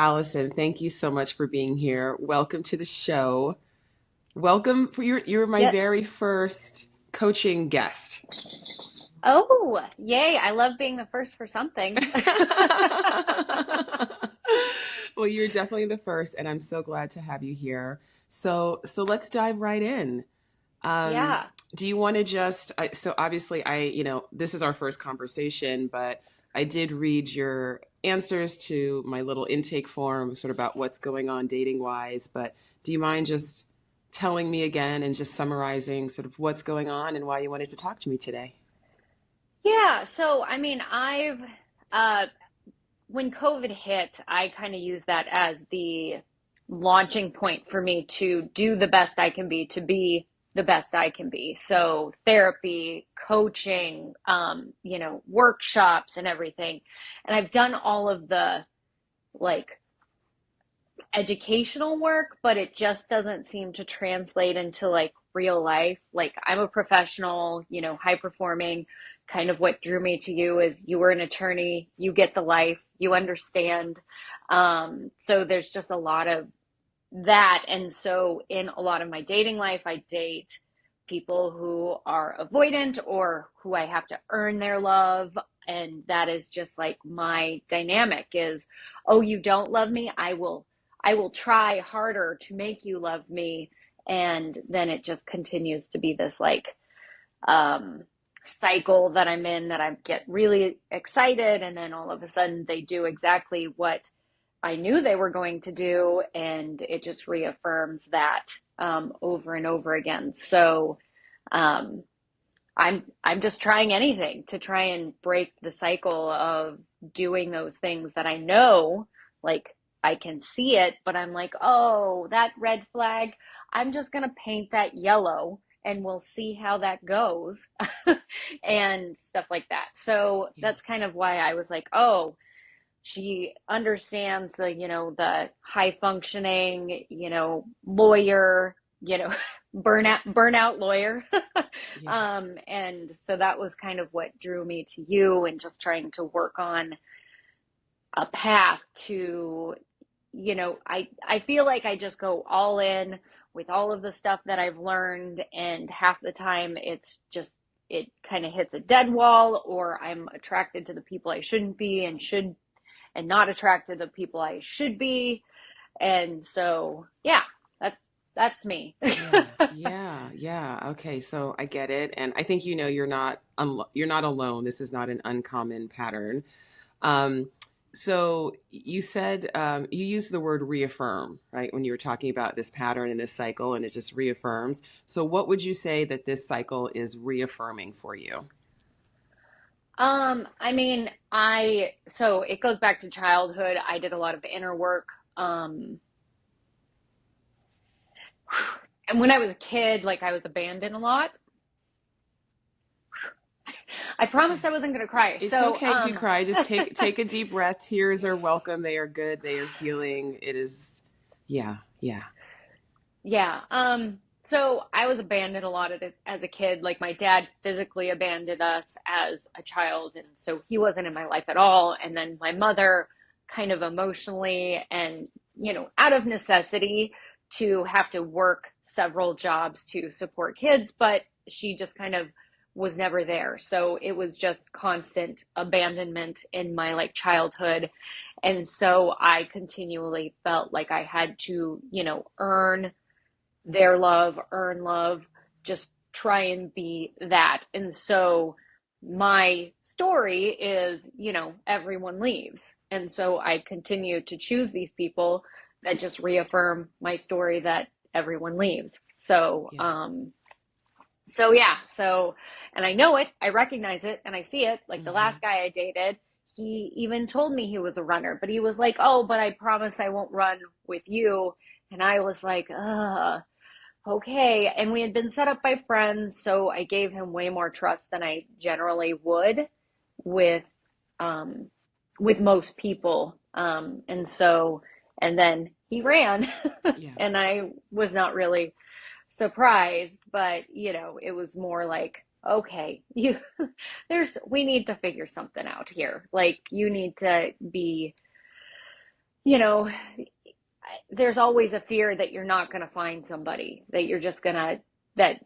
Allison, thank you so much for being here. Welcome to the show. Welcome for you're my Yes. very first coaching guest. Oh, yay. I love being the first for something. Well, you're definitely the first, and I'm so glad to have you here. So let's dive right in. Um, Yeah. do you want to so obviously this is our first conversation, but I did read your answers to my little intake form, sort of about what's going on dating wise, but do you mind just telling me again and just summarizing sort of what's going on and why you wanted to talk to me today? Yeah. So, I mean, uh, when COVID hit, I kind of used that as the launching point for me to do the best I can be, to be the best I can be. So, therapy, coaching, workshops and everything. And I've done all of the like educational work, but it just doesn't seem to translate into like real life. Like I'm a professional, high performing. Kind of what drew me to you is you were an attorney, you get the life, you understand. So there's just a lot of that. And so in a lot of my dating life, I date people who are avoidant or who I have to earn their love. And that is just like my dynamic is, oh, you don't love me? I will try harder to make you love me. And then it just continues to be this like um cycle that I'm in that I get really excited and then all of a sudden they do exactly what I knew they were going to do, and it just reaffirms that over and over again. So um, I'm just trying anything to try and break the cycle of doing those things that I know, like I can see it, but I'm like, oh, that red flag. I'm just gonna paint that yellow, and we'll see how that goes, and stuff like that. So Yeah. that's kind of why I was like, oh, she understands the high functioning, lawyer, burnout lawyer. Yes. And so that was kind of what drew me to you and just trying to work on a path to, I feel like I just go all in with all of the stuff that I've learned, and half the time it's just it kind of hits a dead wall, or I'm attracted to the people I shouldn't be and not attracted to the people I should be. And so, yeah, that's me. Yeah, yeah, yeah. Okay, so I get it, and I think you're not alone. This is not an uncommon pattern. Um, so you said you used the word reaffirm, right, when you were talking about this pattern and this cycle, and it just reaffirms. So what would you say that this cycle is reaffirming for you? I mean, so it goes back to childhood. I did a lot of inner work. Um, and when I was a kid, like I was abandoned a lot. I promised I Okay. wasn't going to cry. It's So, okay if you cry. Just take a deep breath. Tears are welcome. They are good. They are healing. It is, yeah, yeah. yeah. So I was abandoned a lot as a kid. Like my dad physically abandoned us as a child, and so he wasn't in my life at all. And then my mother, kind of emotionally and out of necessity, to have to work several jobs to support kids, but she just kind of was never there. So it was just constant abandonment in my like childhood. And so I continually felt like I had to, earn their love, earn love, just try and be that. And so my story is, everyone leaves. And so I continue to choose these people that just reaffirm my story that everyone leaves. Yeah. So yeah, and I know it, I recognize it, and I see it. Like the Hmm. last guy I dated, he even told me he was a runner, but he was like, "Oh, but I promise I won't run with you." And I was like, okay. And we had been set up by friends, so I gave him way more trust than I generally would with um with most people. And then he ran Yeah. and I was not really surprised, but it was more like, okay, we need to figure something out here. Like you need to be you know, there's always a fear that you're not going to find somebody, that you're just going to, that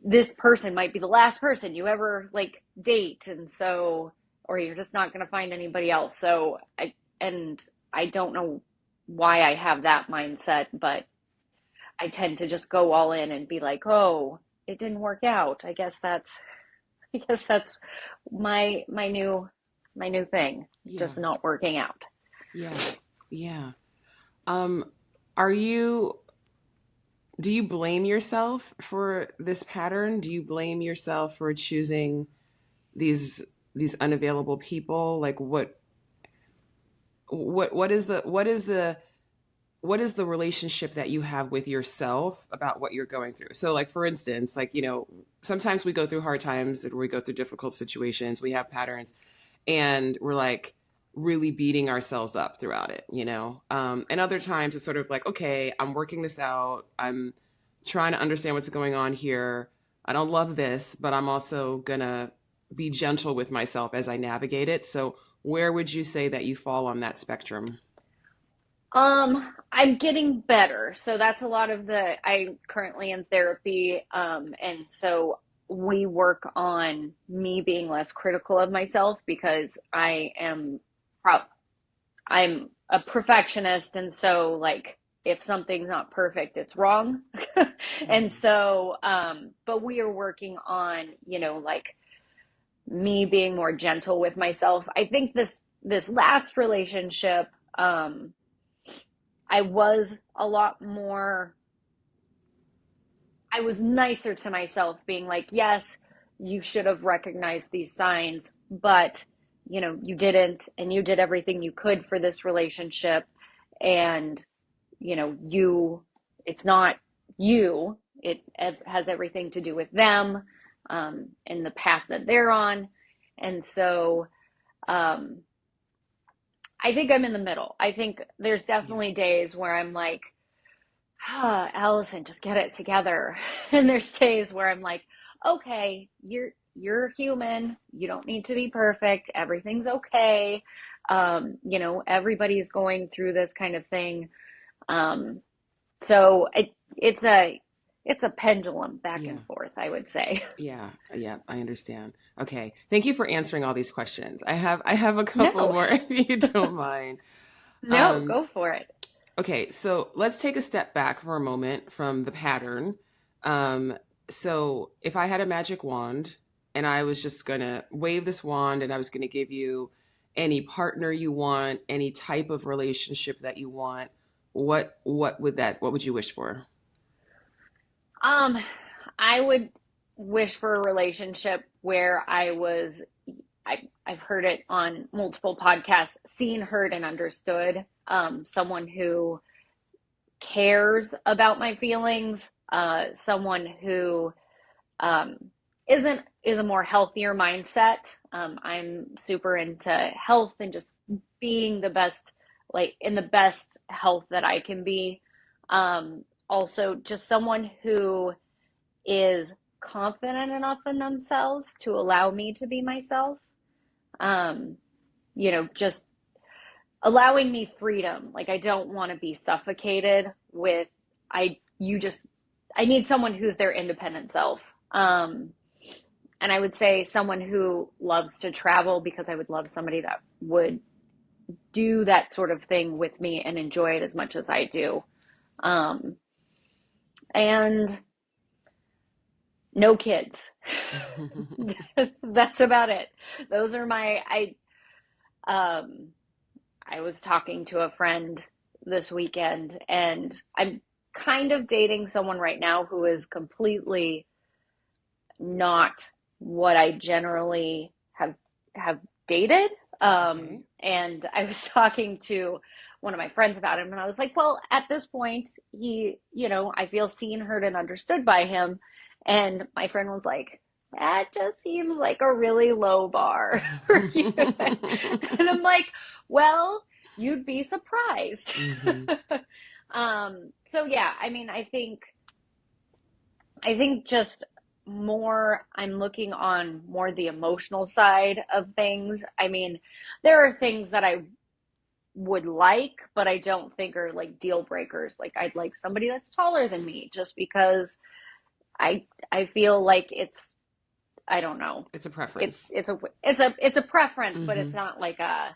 this person might be the last person you ever like date. And so, or you're just not going to find anybody else. So and I don't know why I have that mindset, but I tend to just go all in and be like, oh, it didn't work out. I guess that's my new thing, Yeah. just not working out. Yeah. Yeah. Um, are you, do you blame yourself for this pattern? Do you blame yourself for choosing these unavailable people? Like what is the what is the relationship that you have with yourself about what you're going through? So like for instance, like sometimes we go through hard times and we go through difficult situations, we have patterns and we're like really beating ourselves up throughout it. And other times it's sort of like, okay, I'm working this out, I'm trying to understand what's going on here, I don't love this, but I'm also gonna be gentle with myself as I navigate it. So where would you say that you fall on that spectrum? I'm getting better. So that's a lot of I'm currently in therapy. And so we work on me being less critical of myself because pro- I'm a perfectionist. And so like, if something's not perfect, it's wrong. And Mm. so, but we are working on, like me being more gentle with myself. I think this last relationship, I was a lot more, I was nicer to myself, being like, yes, you should have recognized these signs, but you didn't, and you did everything you could for this relationship. And, it's not you, it has everything to do with them, and the path that they're on. And so, um, I think I'm in the middle. I think there's Yeah. definitely days where I'm like, Allison, just get it together. And there's days where I'm like, okay, you're human. You don't need to be perfect. Everything's okay. Everybody's going through this kind of thing. Um, so it's a pendulum back Yeah. and forth, I would say. Yeah, yeah, I understand. Okay. Thank you for answering all these questions. I have a couple No, more if you don't mind. no, Um, go for it. okay, so let's take a step back for a moment from the pattern. Um, so if I had a magic wand and I was just gonna wave this wand and I was gonna give you any partner you want, any type of relationship that you want, what would you wish for? Um, I would wish for a relationship where I've heard it on multiple podcasts, seen, heard, and understood. Someone who cares about my feelings, someone who um, is a more healthier mindset. I'm super into health and just being the best, like in the best health that I can be. Also, just someone who is confident enough in themselves to allow me to be myself. Um, just allowing me freedom. Like I don't want to be suffocated with I you just I need someone who's their independent self. And I would say someone who loves to travel, because I would love somebody that would do that sort of thing with me and enjoy it as much as I do. Um, and no kids. That's about it. Those are um I was talking to a friend this weekend, and I'm kind of dating someone right now who is completely not what I generally have dated. Okay. And I was talking to one of my friends about him, and I was like, well, at this point, I feel seen, heard, and understood by him. And my friend was like, that just seems like a really low bar for you. And I'm like, well, you'd be surprised. Hmm. So yeah, I mean, I think just more, I'm looking on more the emotional side of things. I mean, there are things that would like, but I don't think are like deal breakers. Like I'd like somebody that's taller than me just because I feel like I don't know. It's a preference. It's a preference, but Mm-hmm. it's not like A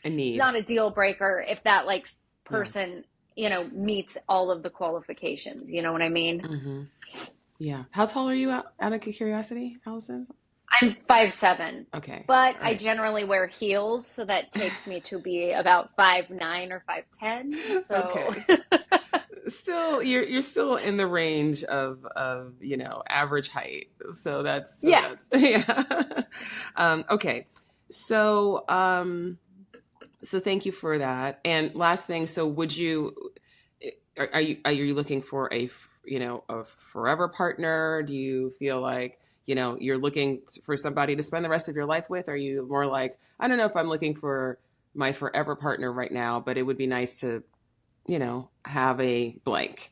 it's need. not a deal breaker if that like Yeah. person, meets all of the qualifications. You know what I mean? Mm-hmm. Yeah. How tall are you, out of curiosity, Allison? I'm 5'7", Okay. but All I right. generally wear heels, so that takes me to be about 5'9" or 5'10". So Okay. Still, you're still in the range of average height. yeah. That's yeah. Okay. So so thank you for that. And last thing, so would you are you looking for a forever partner? Do you feel like you're looking for somebody to spend the rest of your life with? Are you more like, I don't know if I'm looking for my forever partner right now, but it would be nice to have a blank.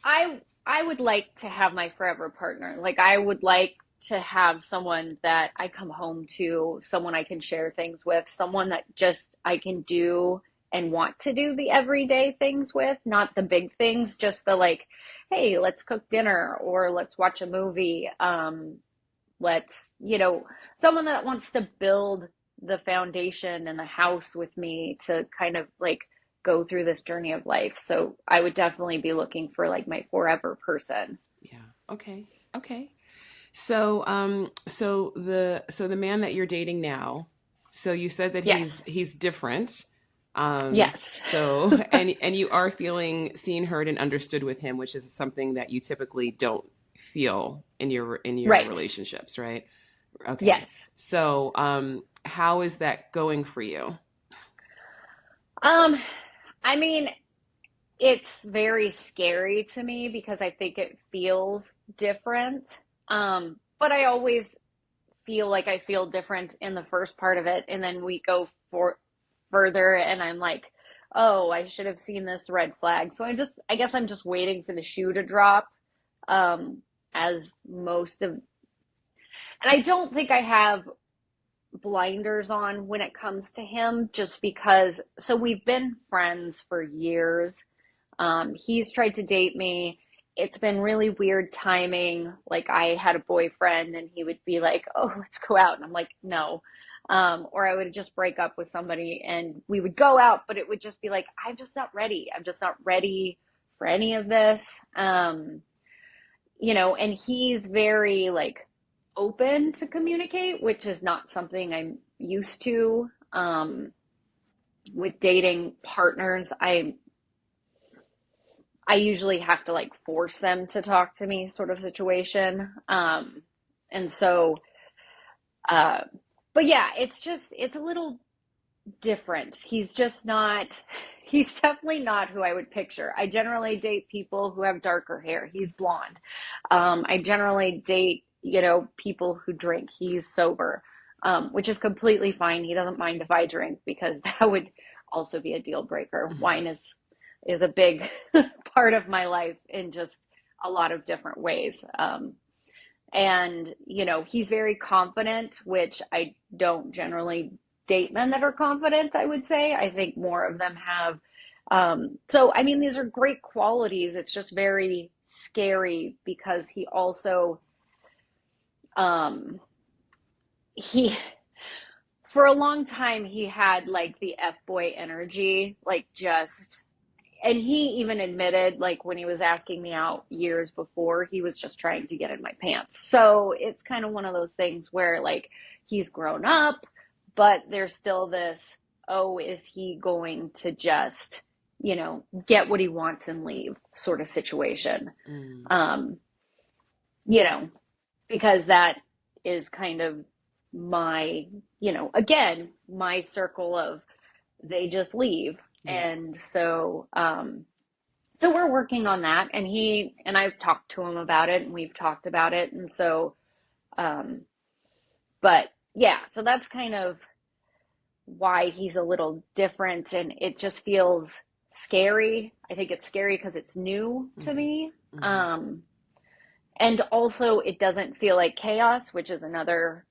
I would like to have my forever partner. Like I would like to have someone that I come home to, someone I can share things with, someone that just I can do and want to do the everyday things with, not the big things, just the like, hey, let's cook dinner or let's watch a movie. Let's, someone that wants to build the foundation and the house with me to kind of like go through this journey of life. So I would definitely be looking for like my forever person. Yeah. Okay. Okay. So the man that you're dating now, so you said that he's Yes. he's different. Yes. So and you are feeling seen, heard, and understood with him, which is something that you typically don't feel in your Right. relationships, right? Okay. Yes. So how is that going for you? Um, I mean, it's very scary to me because I think it feels different. But I always feel like I feel different in the first part of it, and then we go for further, and I'm like, oh, I should have seen this red flag. So I guess I'm just waiting for the shoe to drop. Um, as most of, and I don't think I have blinders on when it comes to him, just because. So we've been friends for years. He's tried to date me. It's been really weird timing. Like I had a boyfriend and he would be like, "Oh, let's go out." And I'm like, "No." Or I would just break up with somebody and we would go out, but it would just be like, "I'm just not ready. I'm just not ready for any of this." And he's very like open to communicate, which is not something I'm used to. With dating partners, I usually have to like force them to talk to me, sort of situation. And so, uh, but yeah, it's a little different. He's definitely not who I would picture. I generally date people who have darker hair. He's blonde. I generally date, people who drink. He's sober, which is completely fine. He doesn't mind if I drink because that would also be a deal breaker. Wine is a big part of my life in just a lot of different ways. And he's very confident, which I don't generally date men that are confident, I would say. I think more of them have. So I mean, these are great qualities. It's just very scary because he also um he for a long time he had like the F-boy energy, like just, and he even admitted, like when he was asking me out years before, he was just trying to get in my pants. So it's kind of one of those things where like he's grown up, but there's still this, oh, is he going to just, get what he wants and leave sort of situation. Mm, Um, you know, because that is kind of my, again, my circle of they just leave. yeah. And so we're working on that, and he and I've talked to him about it, and we've talked about it. And so um but yeah, so that's kind of why he's a little different, and it just feels scary. I think it's scary because it's new to Hmm. me. Hmm. um and also it doesn't feel like chaos, which is another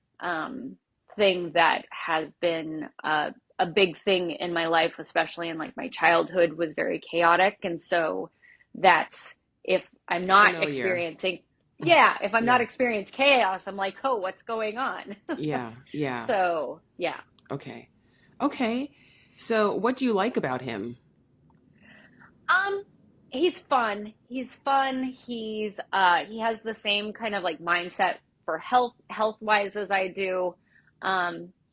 thing that has been a big thing in my life, especially in like my childhood, was very chaotic. And so that's if I'm not Familiar. experiencing, yeah, if I'm not Yeah. experiencing chaos, I'm like, oh, what's going on? Yeah. Yeah. So, yeah. Okay. Okay. So what do you like about him? Um, he's fun. He's fun. He has the same kind of like mindset for health wise as I do.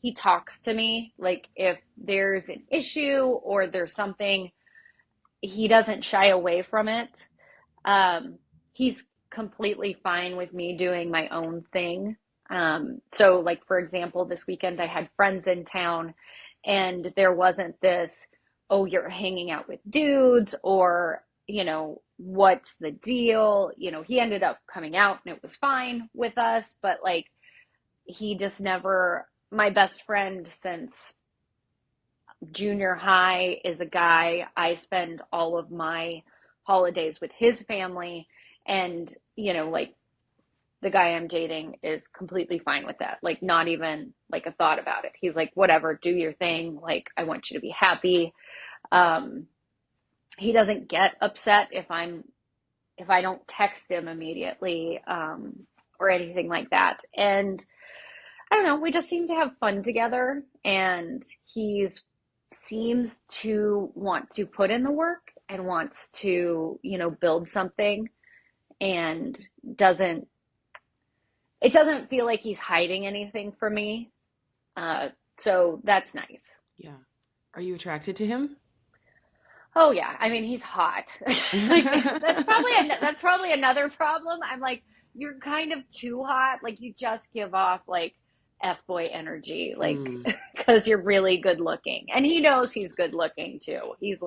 He talks to me like if there's an issue or there's something, he doesn't shy away from it. He's completely fine with me doing my own thing. So like for example, this weekend I had friends in town and there wasn't this, oh, you're hanging out with dudes or, what's the deal? He ended up coming out and it was fine with us, but like he just never, my best friend since junior high is a guy I spend all of my holidays with his family. And, like the guy I'm dating is completely fine with that. Like, not even like a thought about it. He's like, whatever, do your thing. Like, I want you to be happy. Um, he doesn't get upset if I don't text him immediately, or anything like that. And I don't know, we just seem to have fun together and he's seems to want to put in the work and wants to, build something and doesn't it doesn't feel like he's hiding anything from me. Uh so that's nice. Yeah. Are you attracted to him? Oh yeah, I mean he's hot. Like that's probably another problem. I'm like you're kind of too hot. Like you just give off like F boy energy, like Mm, because you're really good looking, and he knows he's good looking too. He's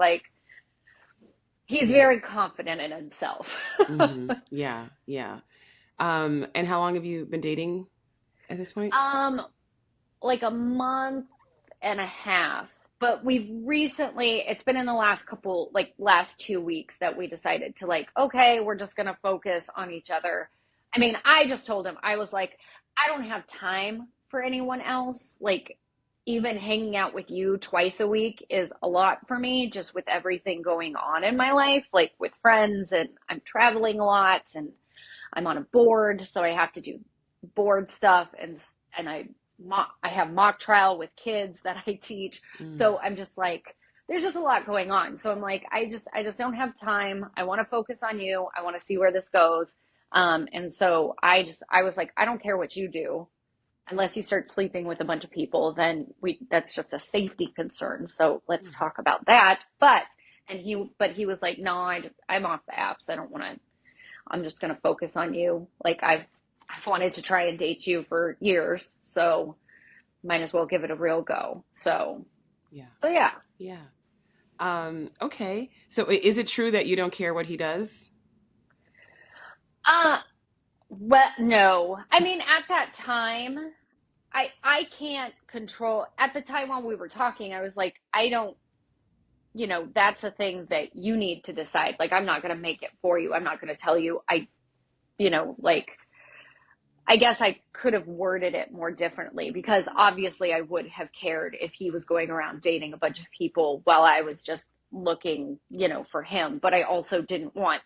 yeah. very confident in himself. Yeah. Yeah. And how long have you been dating at this point? um, like a month and a half. But we've recently, it's been in the last couple, like last 2 weeks that we decided to like, okay, we're just going to focus on each other. I mean, I just told him, I was like, I don't have time for anyone else. Like, even hanging out with you twice a week is a lot for me, just with everything going on in my life, like with friends, and I'm traveling a lot and I'm on a board, so I have to do board stuff, and I have mock trial with kids that I teach. Mm, So I'm just like there's just a lot going on. So I'm like I just don't have time. I want to focus on you. I want to see where this goes. And so I was like I don't care what you do unless you start sleeping with a bunch of people, then we that's just a safety concern. So let's mm, talk about that. But he was like, no, I'm off the apps. I don't want to. I'm just going to focus on you. Like I've wanted to try and date you for years, so might as well give it a real go. yeah. So yeah. Yeah. Okay. So is it true that you don't care what he does? Uh, well, no. I mean, at that time, I can't control. At the time when we were talking, I was like, I don't. That's a thing that you need to decide. Like, I'm not going to make it for you. I'm not going to tell you. Like I guess I could have worded it more differently because obviously I would have cared if he was going around dating a bunch of people while I was just looking, for him. But I also didn't want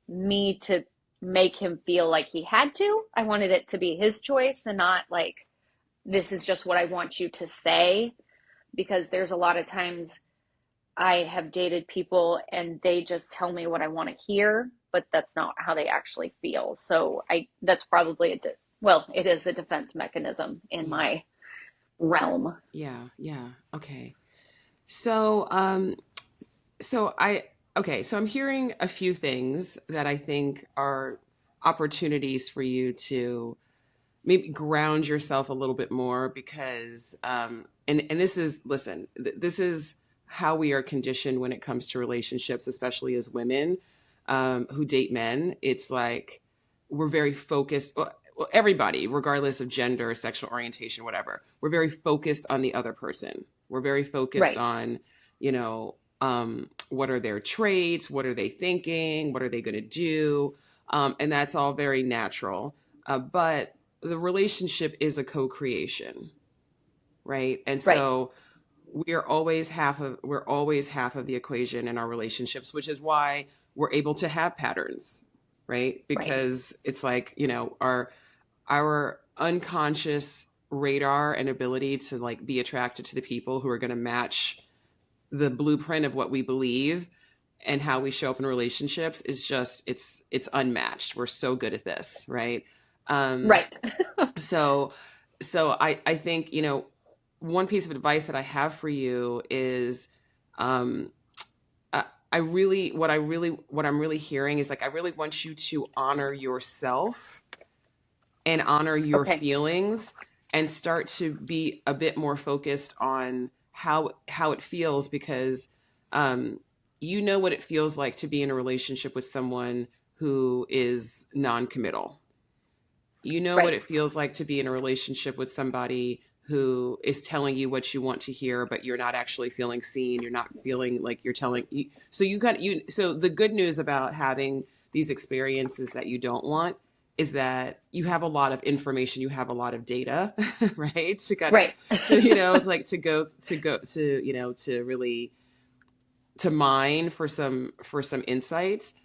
me to make him feel like he had to. I wanted it to be his choice and not like, this is just what I want you to say. Because there's a lot of times I have dated people and they just tell me what I want to hear, but that's not how they actually feel. So that's probably well, it is a defense mechanism in Yeah. my realm. Yeah. Yeah. Okay. So, so I, okay, so I'm hearing a few things that I think are opportunities for you to maybe ground yourself a little bit more because, and this is, listen, this is how we are conditioned when it comes to relationships, especially as women, who date men. It's like we're very focused. Well, everybody, regardless of gender, sexual orientation, whatever, we're very focused on the other person. We're very focused Right. on, what are their traits? What are they thinking? What are they going to do? And that's all very natural. But the relationship is a co creation, right? And Right. so we're always half of the equation in our relationships, which is why we're able to have patterns, right? Right. Because it's like, our unconscious radar and ability to like be attracted to the people who are going to match the blueprint of what we believe and how we show up in relationships is just it's unmatched. We're so good at this, right? um Right. so I think, one piece of advice that I have for you is, um I really what I'm really hearing is like, I really want you to honor yourself and honor your Okay. feelings, and start to be a bit more focused on how it feels, because you know what it feels like to be in a relationship with someone who is non-committal. You know what Right. it feels like to be in a relationship with somebody who is telling you what you want to hear, but you're not actually feeling seen. You're not feeling like you're telling you. So so the good news about having these experiences that you don't want is that you have a lot of information, you have a lot of data, right? Right. It's like to really to mine for some insights.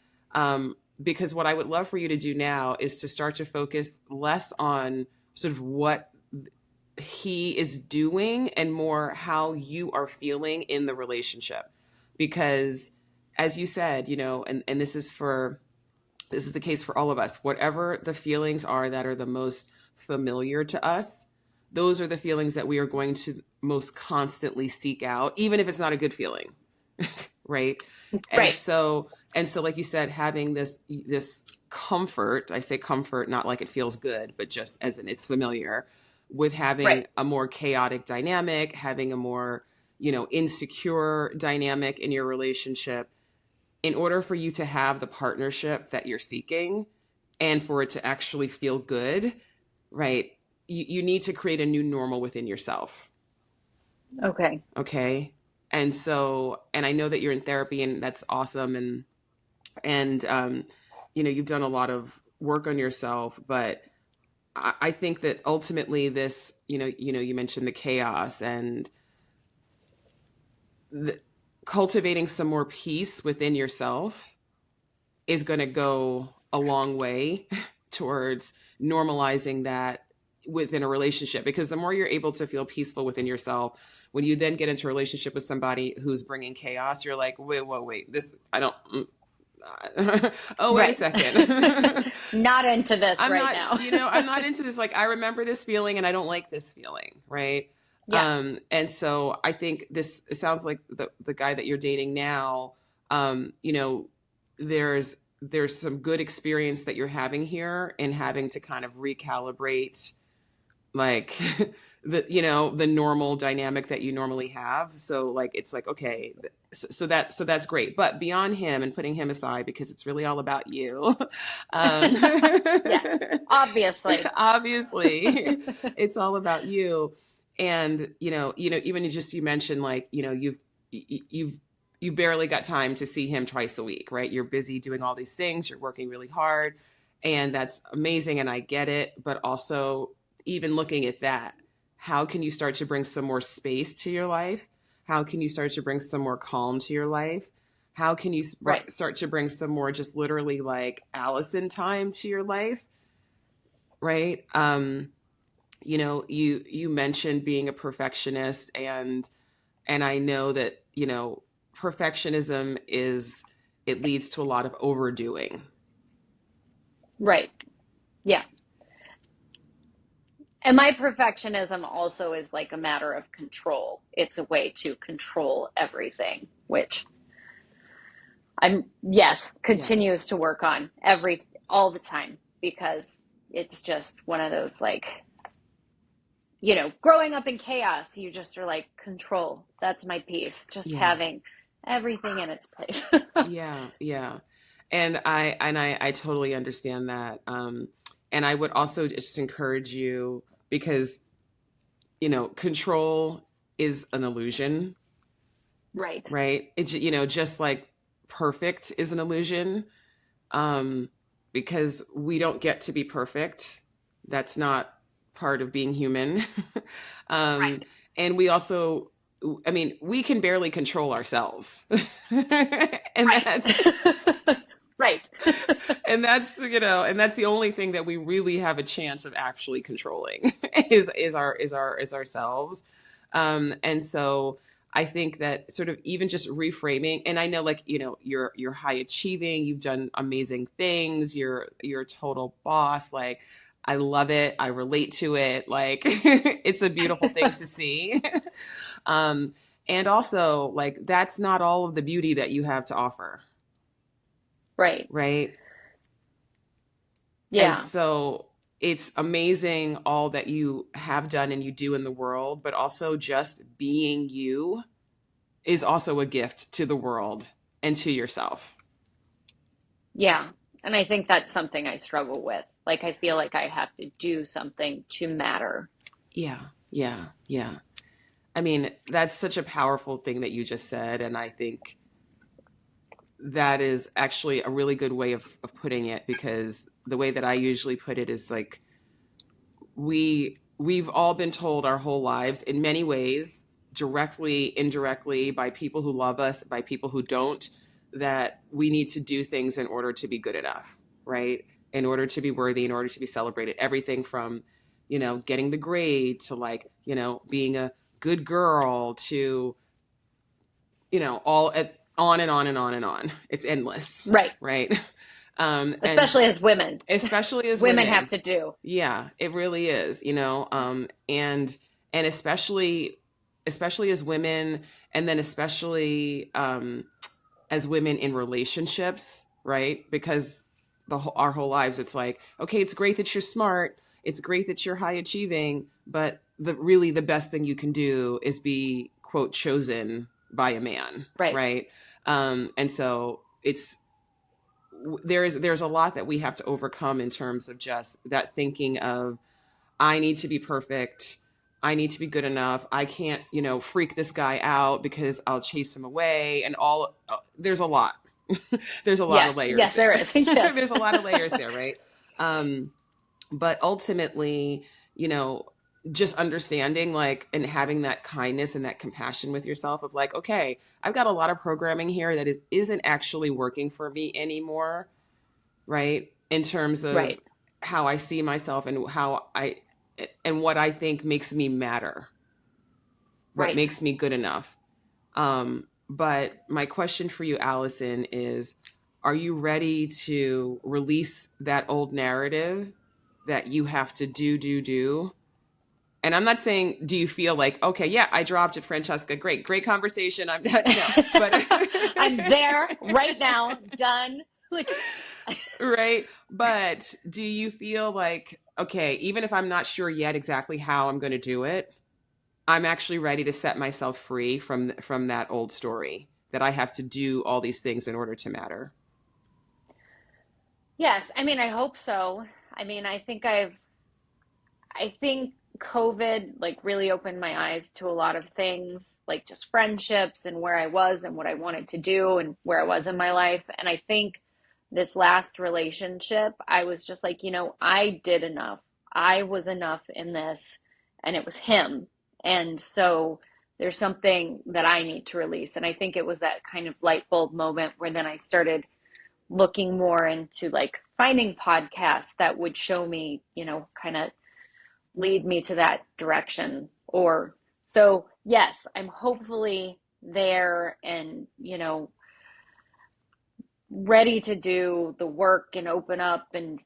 Because what I would love for you to do now is to start to focus less on sort of what he is doing and more how you are feeling in the relationship. Because as you said, and this is the case for all of us, whatever the feelings are that are the most familiar to us, those are the feelings that we are going to most constantly seek out, even if it's not a good feeling. Right. and Right. so and so like you said, having this comfort, I say comfort not like it feels good, but just as in it's familiar, with having Right. a more chaotic dynamic, having a more insecure dynamic in your relationship. In order for you to have the partnership that you're seeking and for it to actually feel good, right, you need to create a new normal within yourself. Okay. Okay. And I know that you're in therapy, and that's awesome. And you've done a lot of work on yourself, but I think that ultimately this, you mentioned the chaos, and the, cultivating some more peace within yourself is going to go a long way towards normalizing that within a relationship. Because the more you're able to feel peaceful within yourself, when you then get into a relationship with somebody who's bringing chaos, you're like, wait, this, I don't, oh, wait a Right. second. Not into this I'm right not, now. I'm not into this. Like, I remember this feeling and I don't like this feeling. Right. Yeah. And so I think it sounds like the guy that you're dating now, um, you know, there's some good experience that you're having here, and having to kind of recalibrate, like, the normal dynamic that you normally have. So like, it's like, okay, so that's great. But beyond him, and putting him aside, because it's really all about you. um Yeah. Obviously. Obviously, it's all about you. And even just, you mentioned, like, you've you barely got time to see him twice a week, right? You're busy doing all these things, you're working really hard, and that's amazing, and I get it. But also, even looking at that, how can you start to bring some more space to your life? How can you start to bring some more calm to your life? How can you Right. start to bring some more, just literally, like, Allison time to your life? Right. You mentioned being a perfectionist, and I know that, perfectionism is, it leads to a lot of overdoing. Right. Yeah. And my perfectionism also is like a matter of control. It's a way to control everything, which yes, Yeah. continues to work on all the time, because it's just one of those, like, growing up in chaos, you just are like, control. That's my piece. Just Yeah. having everything in its place. Yeah. Yeah. And I totally understand that. And I would also just encourage you, because, control is an illusion, Right. right? It's, just like perfect is an illusion. um, because we don't get to be perfect. That's not part of being human. um, Right. and we also I mean, we can barely control ourselves. And Right. that's, Right. and that's, and that's the only thing that we really have a chance of actually controlling is ourselves. And so I think that sort of even just reframing, and I know, like, you're high achieving, you've done amazing things, you're a total boss. Like, I love it. I relate to it. Like, it's a beautiful thing to see. Um, and also, like, that's not all of the beauty that you have to offer, Right. right? And Yeah. so it's amazing all that you have done and you do in the world, but also just being you is also a gift to the world and to yourself. Yeah. And I think that's something I struggle with. Like, I feel like I have to do something to matter. Yeah, yeah, yeah. I mean, that's such a powerful thing that you just said. And I think that is actually a really good way of putting it, because the way that I usually put it is like, we've all been told our whole lives in many ways, directly, indirectly, by people who love us, by people who don't, that we need to do things in order to be good enough, right? In order to be worthy, in order to be celebrated. Everything from, getting the grade to, like, being a good girl to, all on and on and on and on. It's endless, Right. right? And Especially as women. especially as Women have women. to do. Yeah, it really is, and especially as women, and then especially as women in relationships, right? Because our whole lives, it's like, okay, it's great that you're smart, it's great that you're high achieving, but the best thing you can do is be, quote, chosen by a man, Right. right? And so there's a lot that we have to overcome in terms of just that thinking of, I need to be perfect. I need to be good enough. I can't, freak this guy out because I'll chase him away. And there's a lot. There's a lot of Yes. layers Yes, there there. is. Yes. There's a lot of layers there, right? Um, but ultimately, you know, just understanding, like, and having that kindness and that compassion with yourself of like, okay, I've got a lot of programming here that isn't actually working for me anymore, right? In terms of Right. how I see myself and what I think makes me matter, what Right. makes me good enough. But my question for you, Allison, is, are you ready to release that old narrative that you have to do? And I'm not saying, do you feel like, okay, yeah, I dropped it, Francesca. Great conversation. I'm but I'm there right now, done. Like, right. But do you feel like, okay, even if I'm not sure yet exactly how I'm going to do it, I'm actually ready to set myself free from that old story that I have to do all these things in order to matter. yes, I mean, I hope so. I mean, I think COVID like really opened my eyes to a lot of things, like just friendships and where I was and what I wanted to do and where I was in my life. And I think this last relationship, I was just like, I did enough. I was enough in this, and it was him. And so there's something that I need to release. And I think it was that kind of light bulb moment where then I started looking more into like finding podcasts that would show me, kind of lead me to that direction. Or so yes, I'm hopefully there and ready to do the work and open up and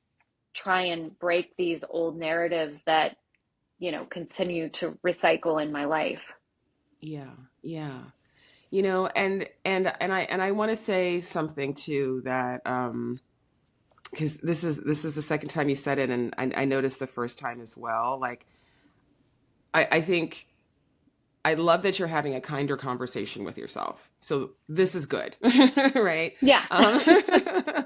try and break these old narratives that continue to recycle in my life. Yeah, yeah. And I want to say something too, that because this is the second time you said it, and I noticed the first time as well. Like, I think I love that you're having a kinder conversation with yourself. So this is good, right? Yeah.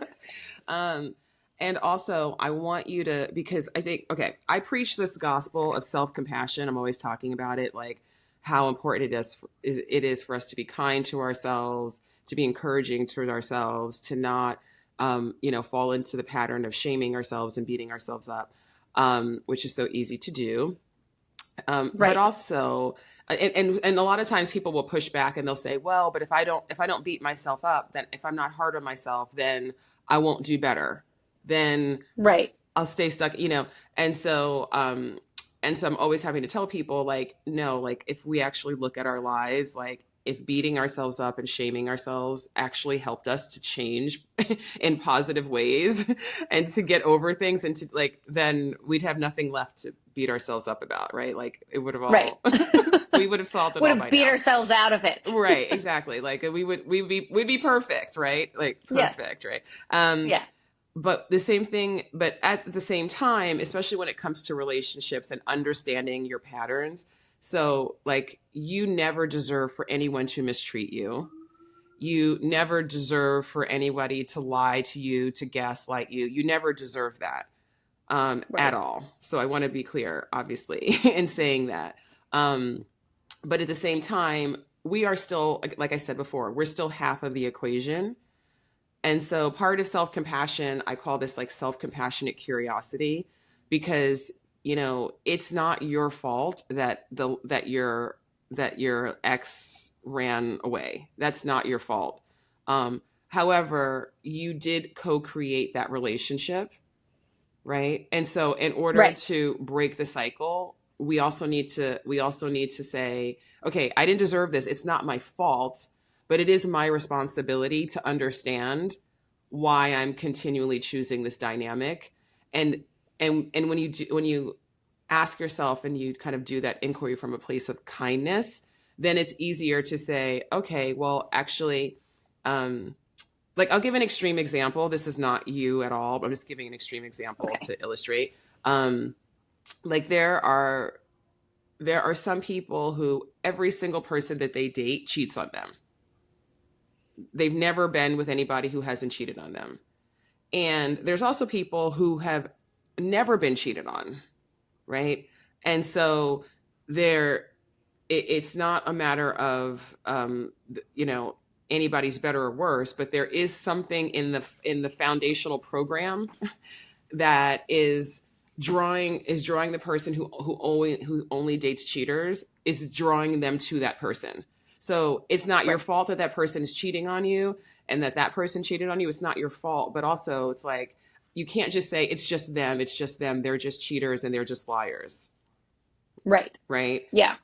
Um, and also, I want you to, because I think, okay, I preach this gospel of self compassion. I'm always talking about it, like how important it is for us to be kind to ourselves, to be encouraging to ourselves, to not, fall into the pattern of shaming ourselves and beating ourselves up, which is so easy to do. But Right. also, And a lot of times people will push back and they'll say, well, but if I don't beat myself up, then if I'm not hard on myself, then I won't do better. Then Right. I'll stay stuck, and so I'm always having to tell people, like, no, like, if we actually look at our lives, like, if beating ourselves up and shaming ourselves actually helped us to change in positive ways and to get over things, and to, like, then we'd have nothing left to beat ourselves up about, right? Like, it would have Right. all we would have solved it Would all have by beat now. ourselves out of it. Right, exactly. Like, we'd be perfect, right? Like, Yes. perfect, right? Um, Yeah. but at the same time, especially when it comes to relationships and understanding your patterns, so, like, you never deserve for anyone to mistreat you. You never deserve for anybody to lie to you, to gaslight you. You never deserve that, at Right. all. So I want to be clear, obviously, in saying that. Um, but at the same time, we are still, like I said before, we're still half of the equation. And so part of self compassion, I call this like self compassionate curiosity, because, it's not your fault that your ex ran away. That's not your fault. However, you did co-create that relationship, right? And so in order Right. to break the cycle, we also need to say, okay, I didn't deserve this. It's not my fault, but it is my responsibility to understand why I'm continually choosing this dynamic. And when you ask yourself and you kind of do that inquiry from a place of kindness, then it's easier to say, okay, well, actually, um, like, I'll give an extreme example. This is not you at all, but I'm just giving an extreme example Okay. to illustrate. Um, like, there are some people who every single person that they date cheats on them. They've never been with anybody who hasn't cheated on them. And there's also people who have never been cheated on, right? And so there, it's not a matter of, anybody's better or worse, but there is something in the foundational program that is drawing the person who only dates cheaters, is drawing them to that person. So it's not your Right. fault that that person is cheating on you, and that person cheated on you. It's not your fault, but also it's like, you can't just say it's just them. It's just them. They're just cheaters and they're just liars, Right. right? Yeah.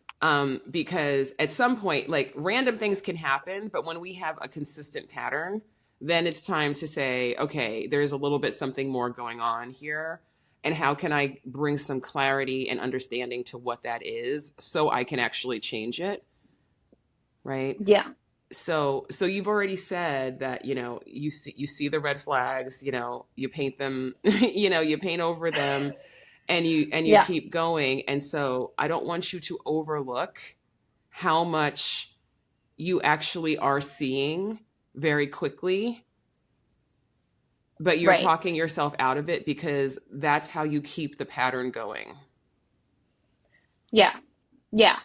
Because at some point, like, random things can happen, but when we have a consistent pattern, then it's time to say, okay, there's a little bit something more going on here. And how can I bring some clarity and understanding to what that is so I can actually change it, right? Yeah. So you've already said that, you see the red flags, you paint them, you paint over them, and you Yeah. keep going. And so I don't want you to overlook how much you actually are seeing very quickly, but you're Right. talking yourself out of it, because that's how you keep the pattern going. Yeah. Yeah.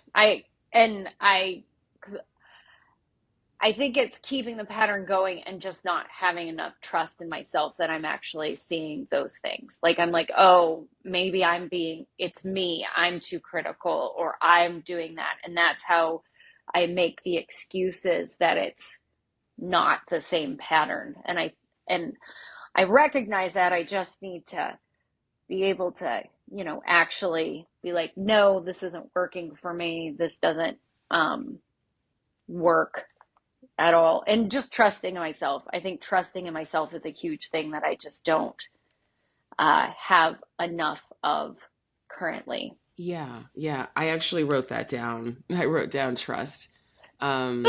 I think it's keeping the pattern going and just not having enough trust in myself that I'm actually seeing those things. Like, I'm like, oh, maybe it's me. I'm too critical, or I'm doing that. And that's how I make the excuses that it's not the same pattern. And I recognize that. I just need to be able to, actually be like, no, this isn't working for me. This doesn't um, work at all. And just trusting in myself. I think trusting in myself is a huge thing that I just don't have enough of currently. Yeah, yeah. I actually wrote that down. I wrote down trust. Um,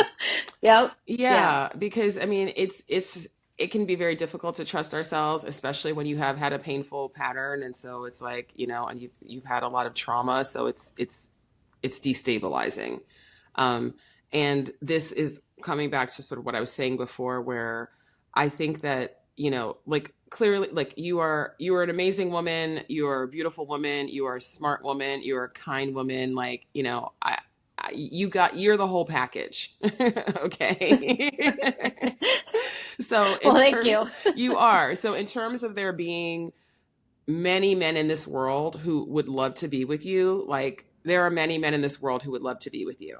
Yep. Yeah. yeah, because I mean, it can be very difficult to trust ourselves, especially when you have had a painful pattern, and so it's like, and you've had a lot of trauma, so it's destabilizing. Um, and this is coming back to sort of what I was saying before, where I think that, like, clearly, like, you are an amazing woman, you are a beautiful woman, you are a smart woman, you are a kind woman. Like, you're the whole package. Okay. So Well, in thank terms you. you are. So in terms of there being many men in this world who would love to be with you, like, there are many men in this world who would love to be with you.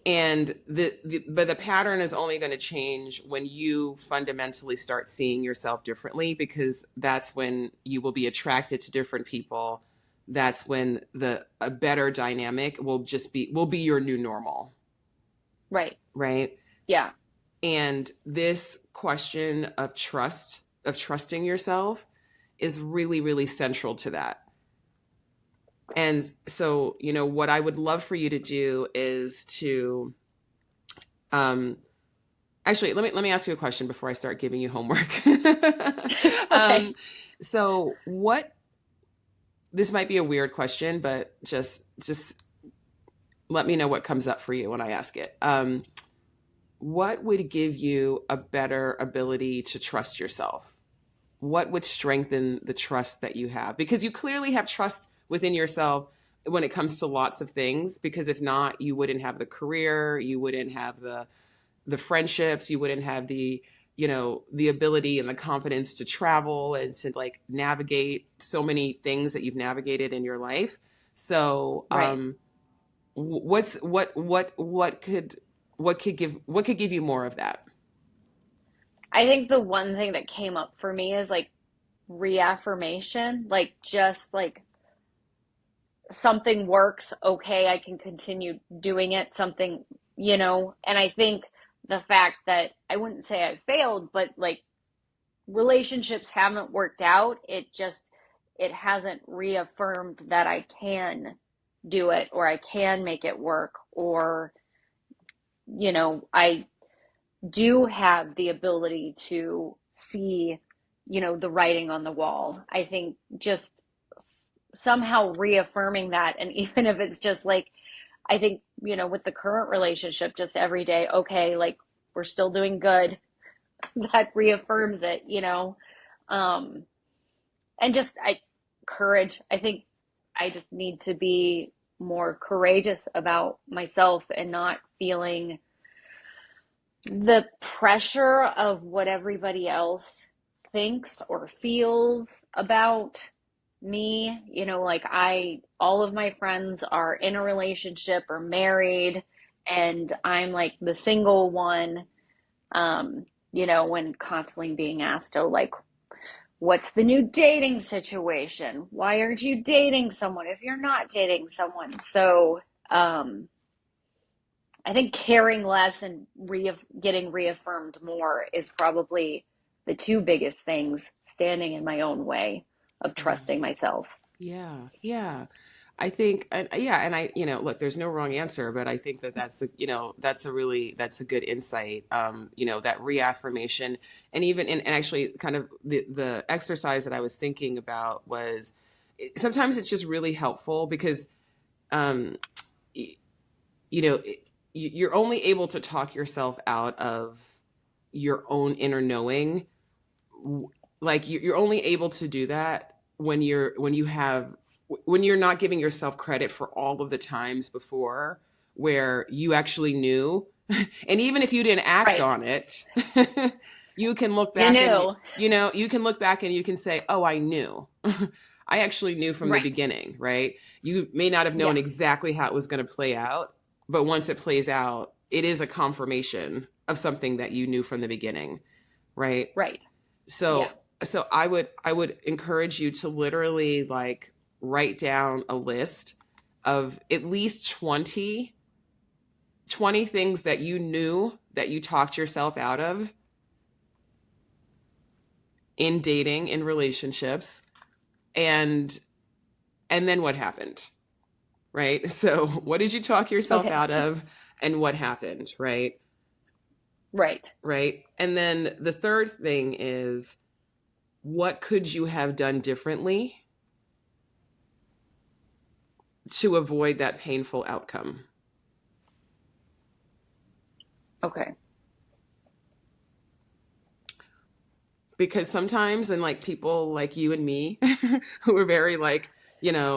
And but the pattern is only going to change when you fundamentally start seeing yourself differently, because that's when you will be attracted to different people. That's when a better dynamic will be your new normal. Right. Right. Yeah. And this question of trusting yourself is really, really central to that. And so, what I would love for you to do is to, actually, let me ask you a question before I start giving you homework. Okay. So this might be a weird question, but just let me know what comes up for you when I ask it. What would give you a better ability to trust yourself? What would strengthen the trust that you have? Because you clearly have trust within yourself when it comes to lots of things, because if not, you wouldn't have the career, you wouldn't have the friendships, you wouldn't have the ability and the confidence to travel and to like navigate so many things that you've navigated in your life. So Right. what could give you more of that? I think the one thing that came up for me is like reaffirmation, like just like something works, okay, I can continue doing it, something, and I think the fact that I wouldn't say I failed, but like relationships haven't worked out, it hasn't reaffirmed that I can do it or I can make it work, or I do have the ability to see, the writing on the wall. I think just somehow reaffirming that. And even if it's just like, I think, with the current relationship, just every day, okay, like we're still doing good, that reaffirms it, Um, and just courage. I think I just need to be more courageous about myself and not feeling the pressure of what everybody else thinks or feels about me. Like all of my friends are in a relationship or married, and I'm like the single one, when constantly being asked, oh, like, what's the new dating situation? Why aren't you dating someone if you're not dating someone? So, I think caring less and getting reaffirmed more is probably the two biggest things standing in my own way of Yeah. trusting myself. Yeah, yeah. I think, yeah, and look, there's no wrong answer, but I think that that's a good insight. That reaffirmation, and even, and actually kind of the exercise that I was thinking about was sometimes it's just really helpful because, um, y- you're only able to talk yourself out of your own inner knowing. Like you're only able to do that when you're not giving yourself credit for all of the times before where you actually knew. And even if you didn't act Right. on it, you can look You back and knew. you can look back and you can say, oh, I knew. I actually knew from the Right. beginning, right? You may not have known Yeah. exactly how it was going to play out, but once it plays out, it is a confirmation of something that you knew from the beginning, right? Right. Yeah. So I would encourage you to literally like write down a list of at least 20 things that you knew that you talked yourself out of in dating, in relationships, and then what happened, right? So what did you talk yourself Okay. out of and what happened, right? Right. Right? And then the third thing is, what could you have done differently to avoid that painful outcome? Okay. Because sometimes, and like people like you and me who are very like,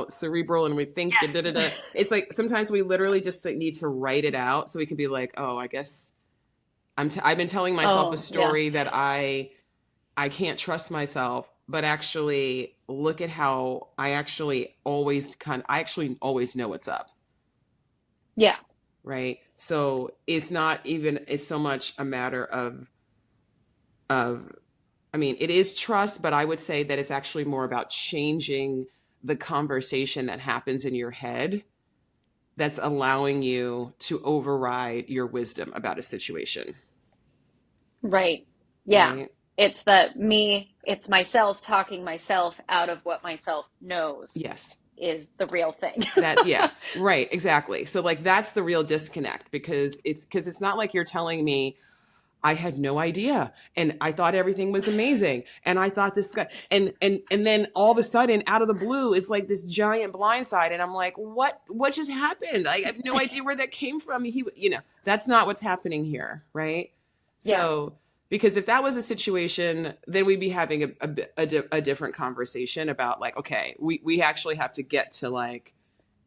cerebral, and we think and da da da, Yes. it's like sometimes we literally just like, need to write it out so we can be like, oh, I guess I've been telling myself a Oh, yeah. story that I can't trust myself. but actually look at how I actually always know what's up, Yeah. right? So it's not even, it's so much a matter of, I mean, it is trust, but I would say that it's actually more about changing the conversation that happens in your head that's allowing you to override your wisdom about a situation, Right. Yeah. right? It's myself talking myself out of what myself knows Yes. is the real thing. That, yeah, right, exactly. So like that's the real disconnect, because it's not like you're telling me I had no idea and I thought everything was amazing and I thought this guy, and then all of a sudden out of the blue it's like this giant blindside and I'm like, what just happened? I have no idea where that came from. That's not what's happening here, right? Yeah. So because if that was a situation, then we'd be having a different conversation about like, okay, we actually have to get to like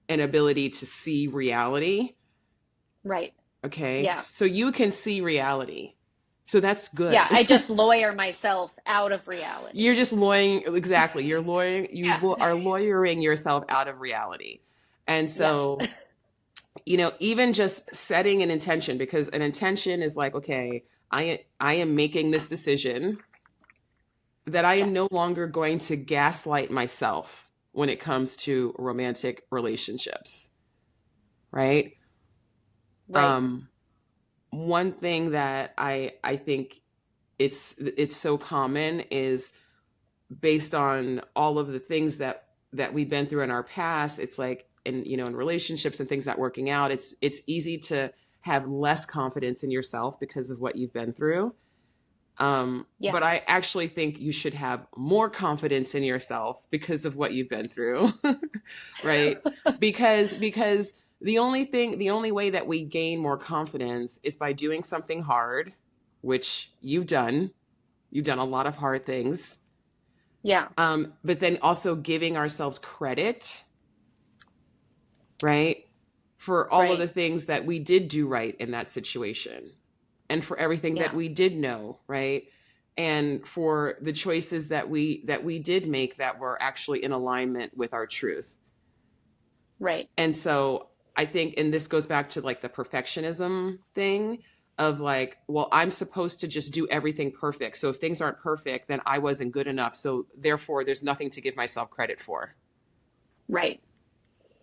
an ability to see reality. Right. Okay, Yeah. so you can see reality, so that's Yeah. good. I just lawyer myself out of reality. You're just lawyering, exactly, you're lawyering, Yeah. are lawyering yourself out of reality. And Yes. so, even just setting an intention, because an intention is like, okay, I am making this decision that I am no Yes. longer going to gaslight myself when it comes to romantic relationships, right? Right. um One thing that I think it's so common is based on all of the things that we've been through in our past. It's like, in relationships and things not working out, it's easy to have less confidence in yourself because of what you've been through. Yeah. But I actually think you should have more confidence in yourself because of what you've been through. Right? Because the only way that we gain more confidence is by doing something hard, which you've done a lot of hard things. Yeah. But then also giving ourselves credit, right, for all of the Right. things that we did do right in that situation, and for everything that Yeah. we did know, right, and for the choices that we did make that were actually in alignment with our truth. Right. And so I think, and this goes back to like the perfectionism thing of like, well, I'm supposed to just do everything perfect. So if things aren't perfect, then I wasn't good enough. So therefore, there's nothing to give myself credit for. Right.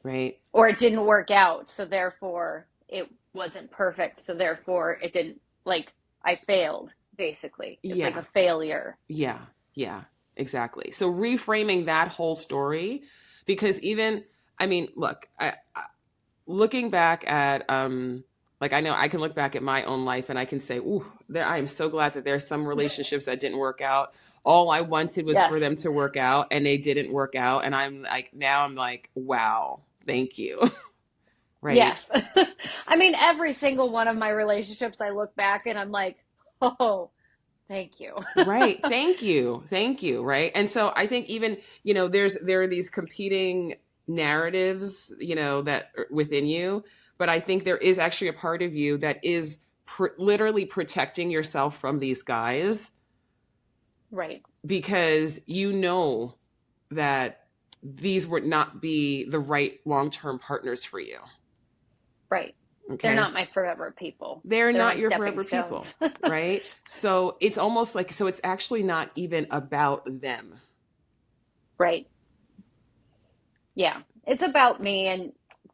Right. Or it didn't work out, so therefore it wasn't perfect, so therefore it didn't, like, I failed, basically. It's like Yeah. a failure. Yeah. Yeah. Exactly. So reframing that whole story, because even, I mean, look, looking back at, like I know I can look back at my own life and I can say, ooh, I am so glad that there's some relationships that didn't work out. All I wanted was for Yes. them to work out and they didn't work out. And now I'm like, wow, thank you. Right. Yes. I mean, every single one of my relationships, I look back and I'm like, oh, thank you. Right. Thank you. Thank you. Right. And so I think even, there are these competing narratives, that are within you. But I think there is actually a part of you that is literally protecting yourself from these guys, Right. because that these would not be the right long-term partners for you. Right. They're Okay. not my forever people. They're They're not my your stepping forever people. stones. Right. So it's almost like, so it's actually not even about them. Right. Yeah. It's about me and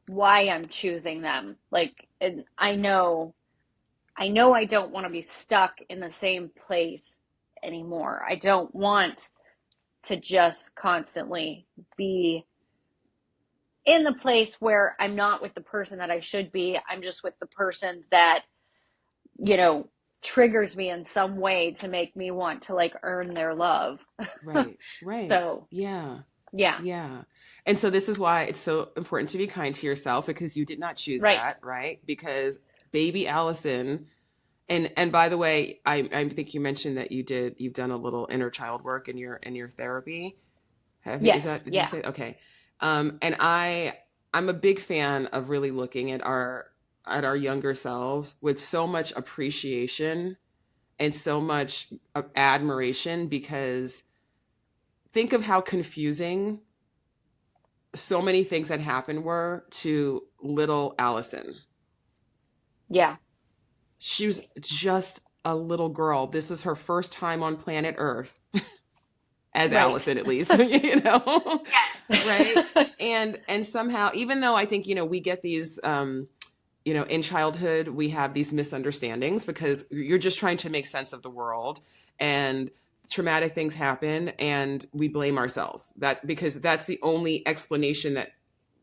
why I'm choosing them. Like, and I know I don't want to be stuck in the same place anymore. I don't want to just constantly be in the place where I'm not with the person that I should be. I'm just with the person that, you know, triggers me in some way to make me want to like earn their love. Right. Right. So, Yeah. yeah, Yeah. And so this is why it's so important to be kind to yourself, because you did not choose right. that, right? Because baby Allison, and by the way, I think you mentioned that you've done a little inner child work in your therapy. Have you, is Yes, that, did you yeah, say? Okay. And I'm a big fan of really looking at our younger selves with so much appreciation and so much admiration, because think of how confusing so many things that happened were to little Allison. Yeah. She was just a little girl. This is her first time on planet Earth, as Right. Allison at least, you know, right? Yes. And somehow, even though I think, you know, we get these you know, in childhood, we have these misunderstandings because you're just trying to make sense of the world, and traumatic things happen and we blame ourselves. That because that's the only explanation that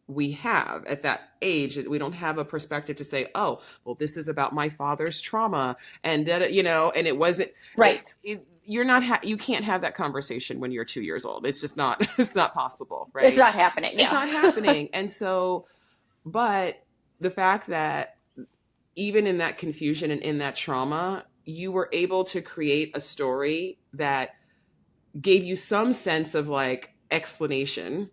we have at that age. We don't have a perspective to say, oh, well, this is about my father's trauma, and that, you know, and it wasn't Right. you're not you can't have that conversation when you're 2 years old. It's just not it's not possible, It's right? not happening. It's Yeah. not happening. And so, but the fact that even in that confusion and in that trauma, you were able to create a story that gave you some sense of like explanation,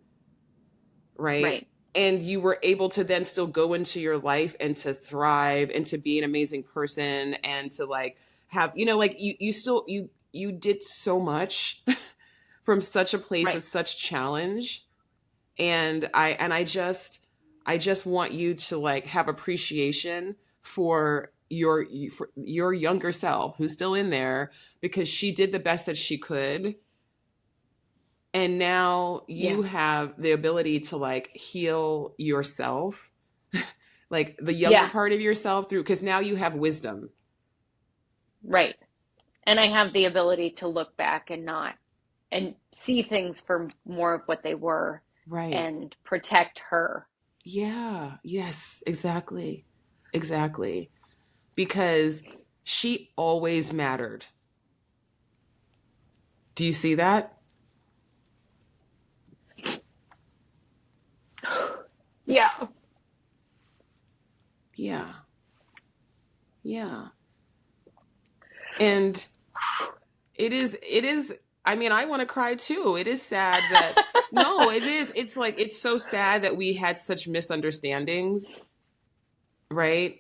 right? Right. And you were able to then still go into your life and to thrive and to be an amazing person and to like have, you know, like you still, you did so much from such a place of Right. such challenge. And I just want you to like have appreciation for your younger self who's still in there, because she did the best that she could, and now Yeah. you have the ability to like heal yourself, like the younger Yeah. part of yourself, through, because now you have wisdom. Right. And I have the ability to look back and not and see things for more of what they were Right. and protect her. Yeah, yes, exactly, exactly, because she always mattered. Do you see that? Yeah. Yeah, yeah. And it is, I mean, I want to cry too. It is sad that, no, it is, it's like, it's so sad that we had such misunderstandings, right?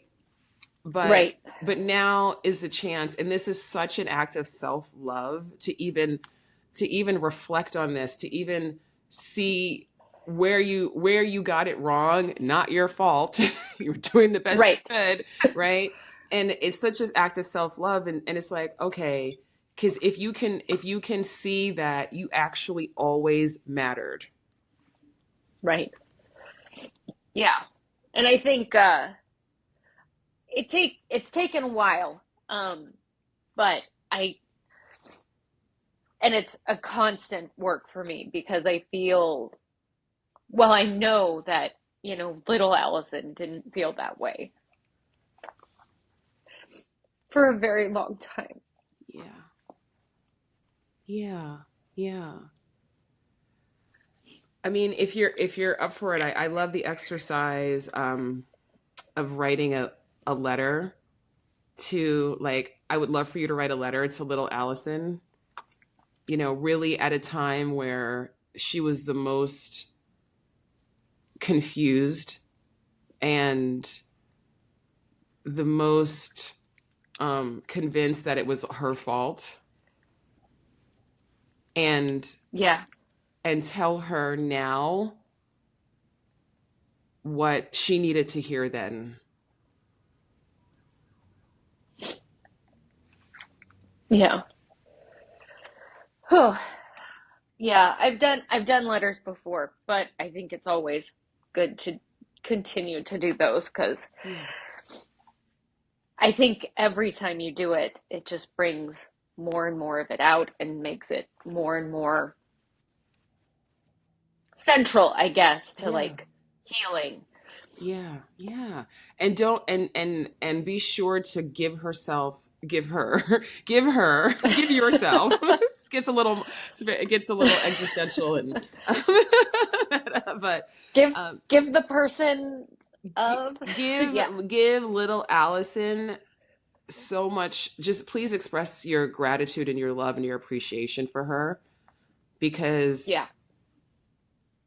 but Right. but now is the chance, and this is such an act of self-love, to even reflect on this, to even see where you got it wrong, not your fault. You were doing the best you Right. could, right? And it's such an act of self-love, and it's like, okay, because if you can see that you actually always mattered. Right. Yeah. And I think it's taken a while. But I and it's a constant work for me because I feel well, I know that, little Allison didn't feel that way for a very long time. Yeah, yeah, yeah. I mean, if you're up for it, I love the exercise of writing a letter to, like, I would love for you to write a letter to little Allison, you know, really at a time where she was the most confused and the most convinced that it was her fault, and Yeah. tell her now what she needed to hear then. Yeah. Oh, yeah, I've done letters before, but I think it's always good to continue to do those because Yeah. I think every time you do it, it just brings more and more of it out and makes it more and more central, I guess, to Yeah. like healing. Yeah, yeah. And don't and be sure to give her give yourself. It gets a little existential, and but Give um give the person of yeah, give little Allison so much. Just please express your gratitude and your love and your appreciation for her, because yeah,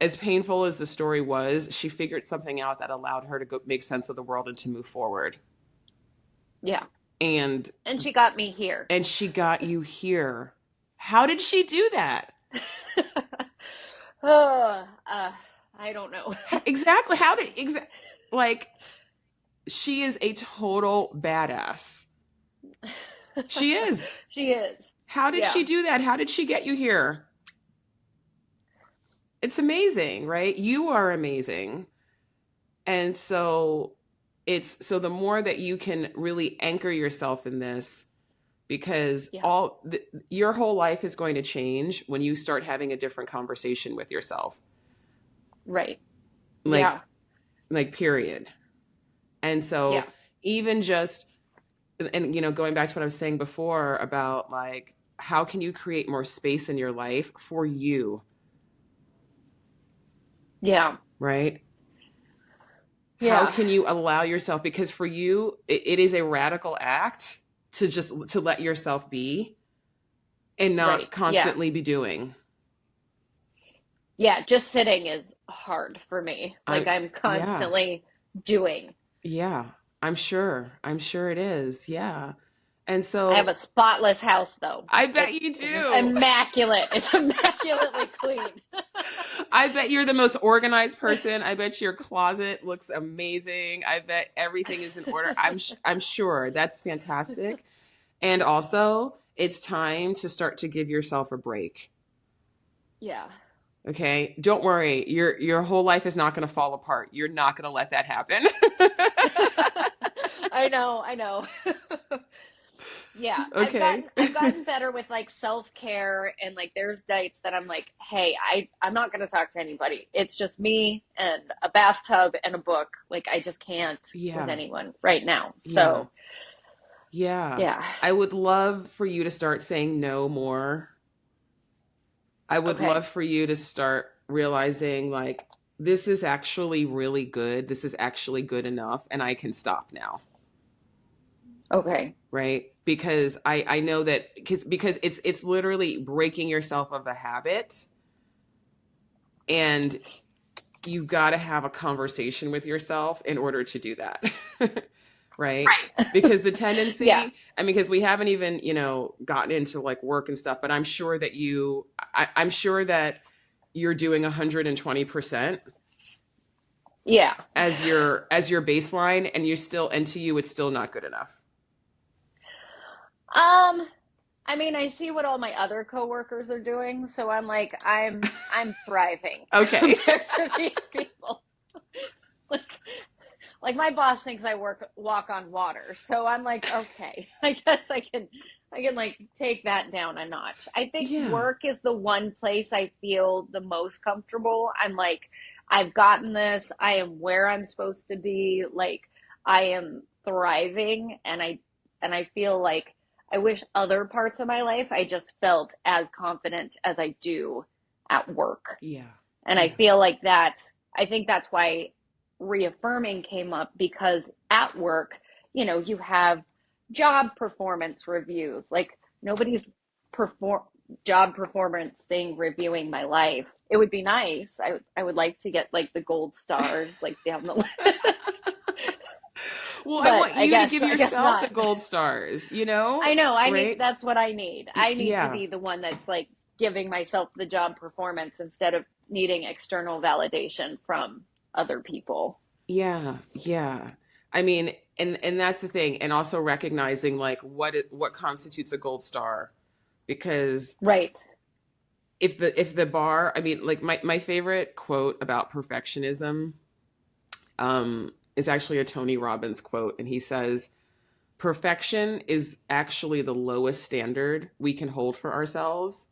as painful as the story was, she figured something out that allowed her to go make sense of the world and to move forward. yeah. And And she got me here. she got you here. How did she do that? Oh, I don't know. Exactly. How did like she is a total badass. She is. She is. How did she Yeah. do that? How did she get you here? It's amazing, right? You are amazing. And so so the more that you can really anchor yourself in this, because Yeah. your whole life is going to change when you start having a different conversation with yourself. Right. Like Yeah. period. And so Yeah. even just, and going back to what I was saying before about like how can you create more space in your life for you, Yeah. right? How Yeah. can you allow yourself, because for you it is a radical act to just to let yourself be and not Right. Yeah. constantly be doing. Yeah. Just sitting is hard for me. Like I'm I'm Yeah. constantly doing. Yeah, I'm sure it is. Yeah. And I have so a spotless house though. I bet It's you it's do. immaculate. It's immaculately clean. I bet you're the most organized person. I bet your closet looks amazing. I bet everything is in order. I'm sure that's fantastic. And also, it's time to start to give yourself a break. Yeah. Okay? Don't worry. Your whole life is not going to fall apart. You're not going to let that happen. I know, I know. Yeah, I've Okay? gotten I've gotten better with like self-care and like there's nights that I'm like, "Hey, I'm not going to talk to anybody. It's just me and a bathtub and a book. Like I just can't with Yeah. anyone right now." Yeah. So, Yeah. yeah. I would love for you to start saying no more. I would Okay. love for you to start realizing like this is actually really good. This is actually good enough and I can stop now, Okay. right? Because I know that because it's literally breaking yourself of a habit, and you got to have a conversation with yourself in order to do that. Right? Right. Because the Yeah. tendency, I mean, because we haven't even, gotten into like work and stuff, but I'm sure that I'm sure that you're doing 120% Yeah. as your baseline, and and to you, it's still not good enough. Um, I mean, I see what all my other coworkers are doing, so I'm like, I'm thriving Okay. compared to these people. Like, like my boss thinks I walk on water, so I'm like, okay, I guess I can like take that down a notch. I think Yeah. work is the one place I feel the most comfortable. I'm like, I've gotten this. I am where I'm supposed to be. Like, I am thriving, and I feel like I wish other parts of my life I just felt as confident as I do at work. Yeah. And I Yeah. feel like I think that's why reaffirming came up because at work, you have job performance reviews. Like nobody's perform job performance thing reviewing my life. It would be nice. I would like to get like the gold stars like down the list. Well, I But want I you to guess give I guess yourself the not. gold stars, I know. right? That's what I need. I need to Yeah. be the one that's like giving myself the job performance instead of needing external validation from other people. Yeah. Yeah. I mean, and that's the thing, and also recognizing like what constitutes a gold star, because Right. if the bar, I mean, like my favorite quote about perfectionism is actually a Tony Robbins quote, and he says, "Perfection is actually the lowest standard we can hold for ourselves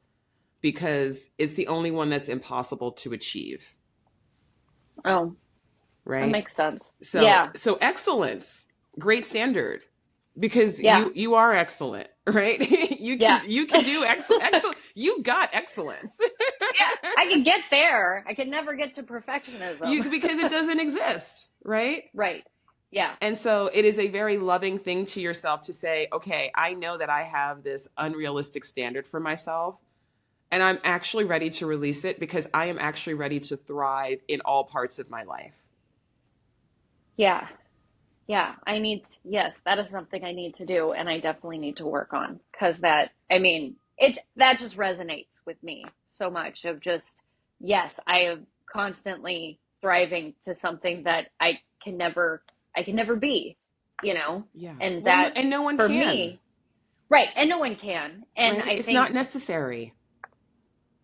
because it's the only one that's impossible to achieve." Oh, that Right? makes sense. So Yeah. so excellence, great standard, because Yeah. you are excellent, right? you can Yeah. you can do excellent. You got excellence. Yeah. I can get there. I can never get to perfectionism. Because it doesn't exist, right? Right. Yeah. And so it is a very loving thing to yourself to say, okay, I know that I have this unrealistic standard for myself, and I'm actually ready to release it because I am actually ready to thrive in all parts of my life. Yeah. Yeah. Yes, that is something I need to do and I definitely need to work on because that, I mean, that just resonates with me so much of just, yes, I am constantly thriving to something that I can never be, you know, Yeah. and Well, that and no one for can, me, right. And no one can. And right? I It's not think, necessary.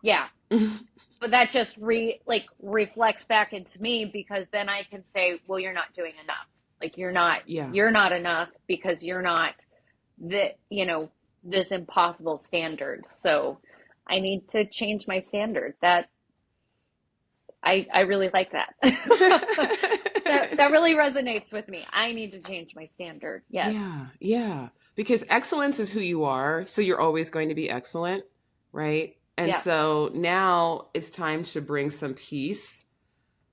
yeah, but that just reflects back into me because then I can say, well, you're not doing enough. Like Yeah. you're not enough because you're not the, this impossible standard. So I need to change my standard. That I really like that. That really resonates with me. I need to change my standard. Yes. Yeah, yeah. Because excellence is who you are, so you're always going to be excellent, right? And Yeah. so now it's time to bring some peace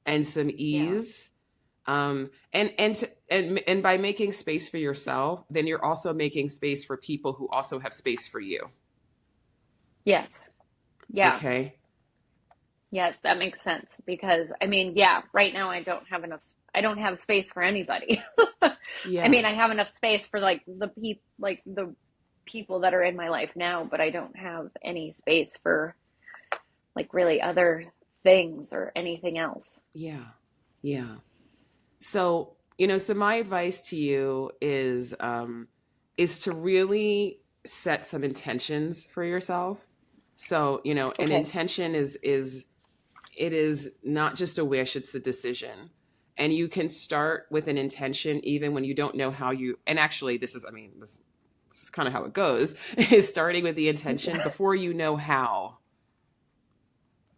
and some Yeah. ease. And by making space for yourself, then you're also making space for people who also have space for you. Yes. Yeah. Okay? Yes, that makes sense because I mean, yeah, right now I don't have space for anybody. I Yeah. mean, I have enough space for like the people that are in my life now, but I don't have any space for like really other things or anything else. Yeah. Yeah. So, so my advice to you is to really set some intentions for yourself. So, an Okay. intention is it is not just a wish, it's a decision. And you can start with an intention even when you don't know how you, and actually this is kind of how it goes, is starting with the intention before you know how.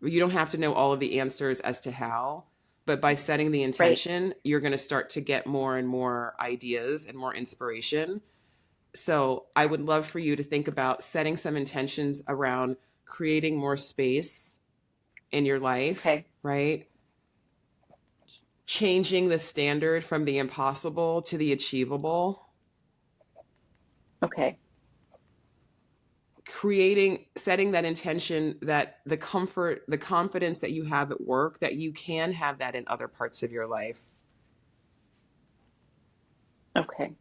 You don't have to know all of the answers as to how, but by setting the Right. intention, you're going to start to get more and more ideas and more inspiration. So I would love for you to think about setting some intentions around creating more space in your life, Okay. right? Changing the standard from the impossible to the achievable, Okay. setting that intention that the comfort, the confidence that you have at work, that you can have that in other parts of your life. Okay.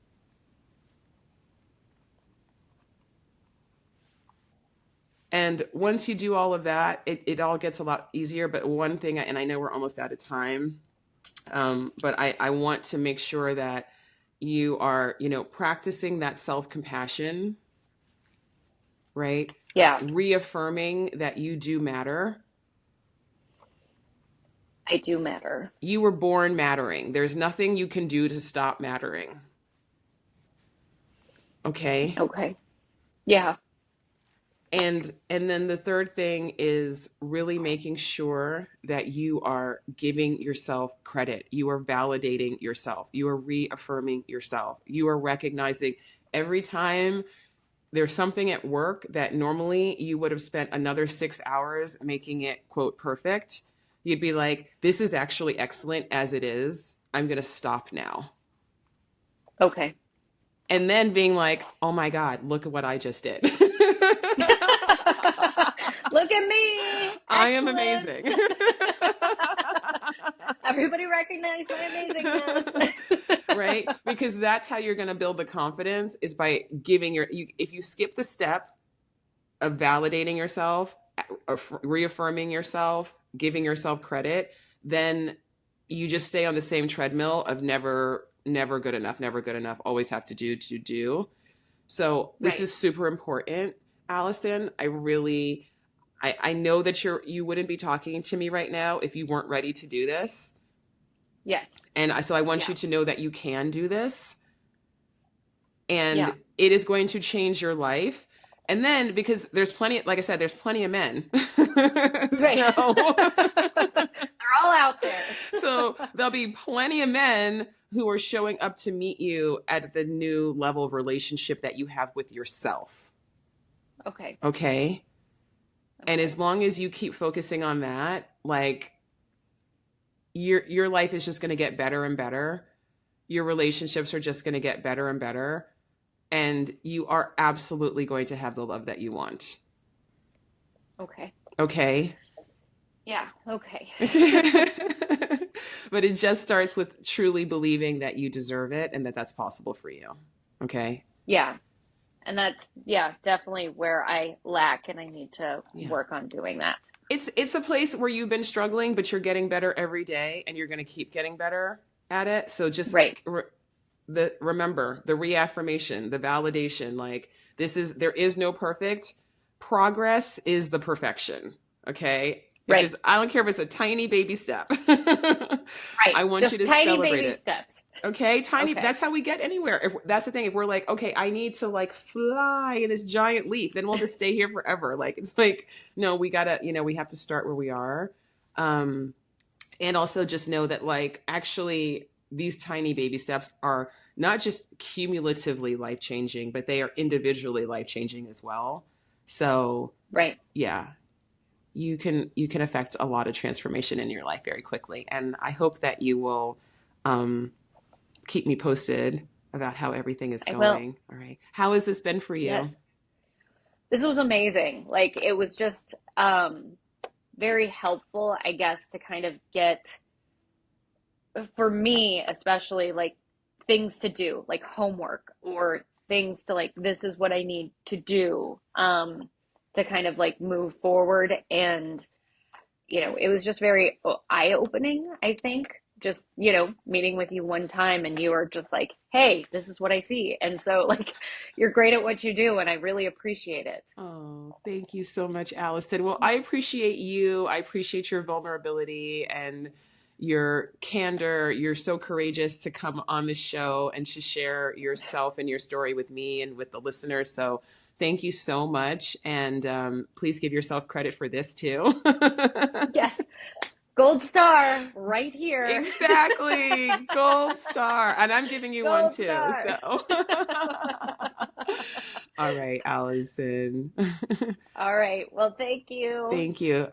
And once you do all of that, it all gets a lot easier. But one thing, and I know we're almost out of time, but I want to make sure that you are, practicing that self-compassion, right? Yeah, Reaffirming that you do matter. I do matter. You were born mattering. There's nothing you can do to stop mattering. Okay? Okay. Yeah. And then the third thing is really making sure that you are giving yourself credit. You are validating yourself. You are reaffirming yourself. You are recognizing every time there's something at work that normally you would have spent another 6 hours making it, quote, perfect. You'd be like, this is actually excellent as it is. I'm going to stop now. Okay. And then being like, oh my God, look at what I just did. Look at me. I am Excellent. amazing. Everybody recognize my amazingness. Right? Because that's how you're going to build the confidence, is by giving if you skip the step of validating yourself, reaffirming yourself, giving yourself credit, then you just stay on the same treadmill of never good enough, always have to do. So this Right. is super important, Allison. I know that you wouldn't be talking to me right now if you weren't ready to do this. Yes. And so I want Yeah. you to know that you can do this, and Yeah. it is going to change your life. And then, because there's plenty, like I said, there's plenty of men. Right. So, They're all out there. so there'll be plenty of men who are showing up to meet you at the new level of relationship that you have with yourself. Okay. Okay. And Okay. as long as you keep focusing on that, like your life is just going to get better and better. Your relationships are just going to get better and better. And you are absolutely going to have the love that you want. Okay. Okay. Yeah. Okay. But it just starts with truly believing that you deserve it and that that's possible for you. Okay. Yeah. And that's, yeah, definitely where I lack, and I need to Yeah. work on doing that. It's a place where you've been struggling, but you're getting better every day, and you're going to keep getting better at it. So just Right, remember the reaffirmation, the validation. Like there is no perfect. Progress is the perfection. Okay. If right, it's, I don't care if it's a tiny baby step. right. I want you Just to tiny celebrate baby it. steps. Okay, tiny. Okay. That's how we get anywhere. If that's the thing. If we're like, okay, I need to like fly in this giant leap, then we'll just stay here forever. Like it's like, no, we gotta, we have to start where we are, um, and also just know that like actually these tiny baby steps are not just cumulatively life changing, but they are individually life changing as well. So Right. yeah, you can affect a lot of transformation in your life very quickly, and I hope that you will. Um, Keep me posted about how everything is I will. going. All right. How has this been for Yes. you? This was amazing. Like it was just very helpful, I guess, to kind of get, for me especially, like things to do, like homework, or things to like, this is what I need to do, to kind of like move forward. And it was just very eye-opening, I think. Just, meeting with you one time, and you are just like, hey, this is what I see. And so, like, you're great at what you do, and I really appreciate it. Oh, thank you so much, Allison. Well, I appreciate you. I appreciate your vulnerability and your candor. You're so courageous to come on the show and to share yourself and your story with me and with the listeners. So, thank you so much. And please give yourself credit for this too. Yes, gold star right here. Exactly. Gold star. And I'm giving you one Gold too. star. So, all right, Allison. All right. Well, thank you. Thank you.